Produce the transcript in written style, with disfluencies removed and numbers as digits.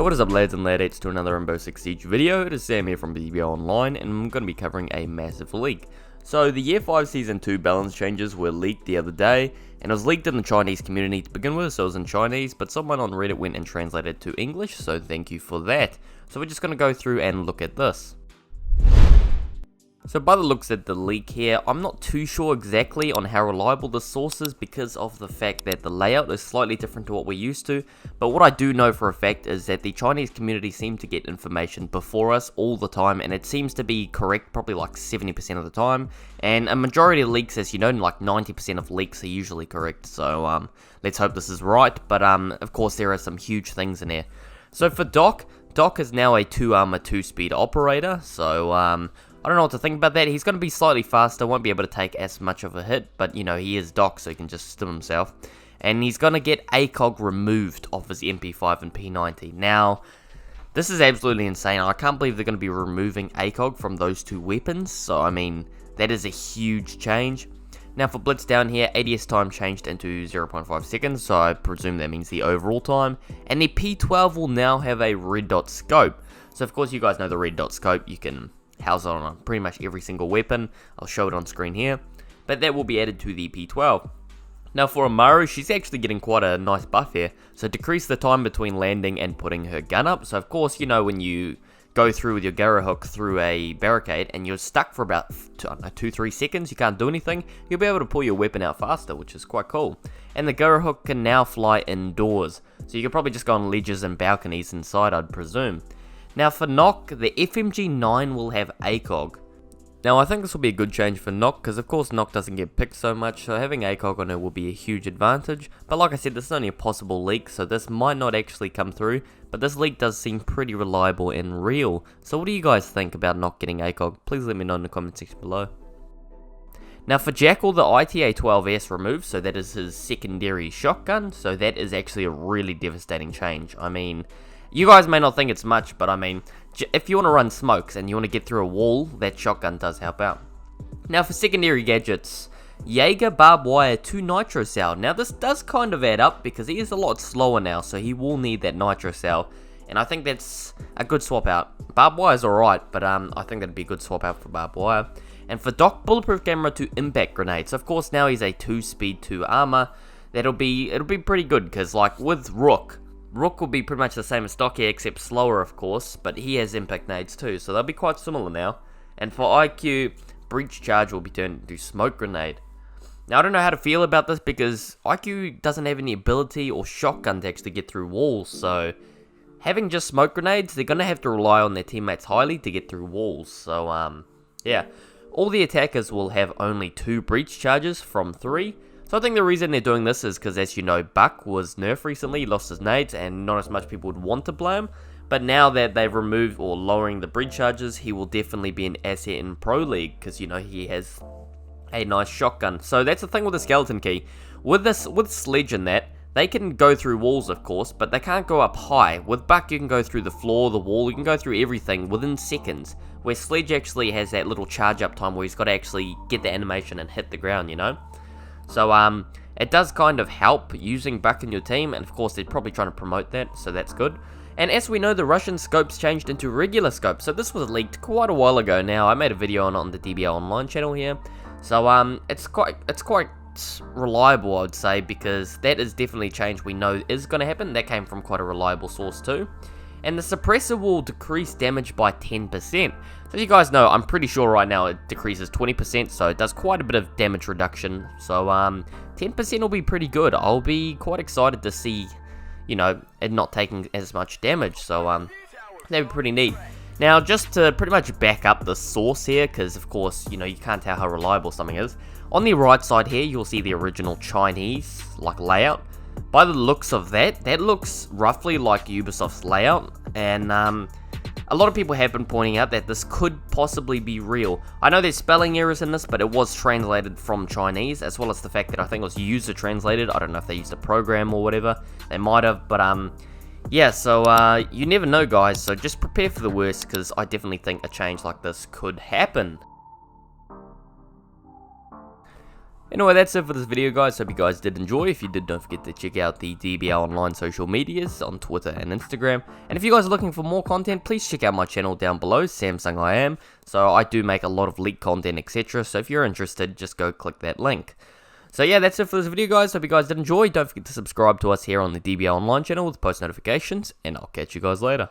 What is up, lads and ladettes, to another Rainbow Six Siege video. It is Sam here from BB Online, and I'm going to be covering a massive leak. So the Year 5 Season 2 balance changes were leaked the other day, and it was leaked in the Chinese community to begin with, so it was in Chinese, but someone on Reddit went and translated it to English, so thank you for that. So we're just going to go through and look at this. So by the looks at the leak here, I'm not too sure exactly on how reliable the source is because of the fact that the layout is slightly different to what we're used to, but what I do know for a fact is that the Chinese community seem to get information before us all the time, and it seems to be correct probably like 70% of the time, and a majority of leaks, as you know, like 90% of leaks are usually correct, so let's hope this is right, but of course there are some huge things in here. So for Doc is now a 2 armor 2 speed operator, so I don't know what to think about that. He's going to be slightly faster, won't be able to take as much of a hit, but you know, he is Doc, so he can just stim himself. And he's going to get ACOG removed off his MP5 and P90. Now, this is absolutely insane. I can't believe they're going to be removing ACOG from those two weapons, so I mean, that is a huge change. Now for Blitz down here, ADS time changed into 0.5 seconds, so I presume that means the overall time. And the P12 will now have a red dot scope. So of course you guys know the red dot scope, you can house it on pretty much every single weapon. I'll show it on screen here, but that will be added to the P12. Now for Amaru, she's actually getting quite a nice buff here, so decrease the time between landing and putting her gun up. So of course, you know, when you go through with your Gyro hook through a barricade and you're stuck for about 2-3 seconds, you can't do anything, you'll be able to pull your weapon out faster, which is quite cool. And the Gyro hook can now fly indoors, so you can probably just go on ledges and balconies inside, I'd presume. Now for Nock, the FMG9 will have ACOG. Now I think this will be a good change for Nock, because of course Nock doesn't get picked so much, so having ACOG on it will be a huge advantage. But like I said, this is only a possible leak, so this might not actually come through, but this leak does seem pretty reliable and real. So what do you guys think about Nock getting ACOG? Please let me know in the comment section below. Now for Jackal, the ITA-12S removed, so that is his secondary shotgun, so that is actually a really devastating change. I mean, you guys may not think it's much, but I mean, if you want to run smokes and you want to get through a wall, that shotgun does help out. Now for secondary gadgets, Jaeger Barbed Wire 2 Nitro Cell. Now this does kind of add up because he is a lot slower now, so he will need that Nitro Cell, and I think that's a good swap out. Barbed Wire is alright, but I think that'd be a good swap out for Barbed Wire. And for Doc, Bulletproof Camera to Impact Grenades. So of course now he's a 2 speed 2 armor. It'll be pretty good because like with Rook will be pretty much the same as Doc here, except slower of course, but he has impact nades too, so they'll be quite similar now. And for IQ, Breach Charge will be turned into Smoke Grenade. Now I don't know how to feel about this because IQ doesn't have any ability or shotgun to actually get through walls, so having just Smoke Grenades, they're going to have to rely on their teammates highly to get through walls, so yeah. All the attackers will have only 2 Breach Charges from 3. So I think the reason they're doing this is because, as you know, Buck was nerfed recently, he lost his nades, and not as much people would want to play him. But now that they've removed or lowering the breach charges, he will definitely be an asset in Pro League, because, you know, he has a nice shotgun. So that's the thing with the Skeleton Key. With Sledge and that, they can go through walls, of course, but they can't go up high. With Buck, you can go through the floor, the wall, you can go through everything within seconds, where Sledge actually has that little charge up time where he's got to actually get the animation and hit the ground, you know? So, it does kind of help using Buck in your team, and of course they're probably trying to promote that, so that's good. And as we know, the Russian scopes changed into regular scopes, so this was leaked quite a while ago now. I made a video on the DBL Online channel here, so it's quite reliable, I would say, because that is definitely a change we know is going to happen. That came from quite a reliable source too. And the suppressor will decrease damage by 10%. So you guys know, I'm pretty sure right now it decreases 20%, so it does quite a bit of damage reduction. So 10% will be pretty good. I'll be quite excited to see, you know, it not taking as much damage. So that'd be pretty neat. Now, just to pretty much back up the source here, because of course, you know, you can't tell how reliable something is. On the right side here, you'll see the original Chinese like layout. By the looks of that looks roughly like Ubisoft's layout, and a lot of people have been pointing out that this could possibly be real. I know there's spelling errors in this, but it was translated from Chinese, as well as the fact that I think it was user translated. I don't know if they used a program or whatever. They might have, but yeah, so you never know, guys, so just prepare for the worst, because I definitely think a change like this could happen. Anyway, that's it for this video, guys. Hope you guys did enjoy. If you did, don't forget to check out the DBL Online social medias on Twitter and Instagram. And if you guys are looking for more content, please check out my channel down below, Samsung I Am. So I do make a lot of leak content, etc. So if you're interested, just go click that link. So yeah, that's it for this video, guys. Hope you guys did enjoy. Don't forget to subscribe to us here on the DBL Online channel with post notifications, and I'll catch you guys later.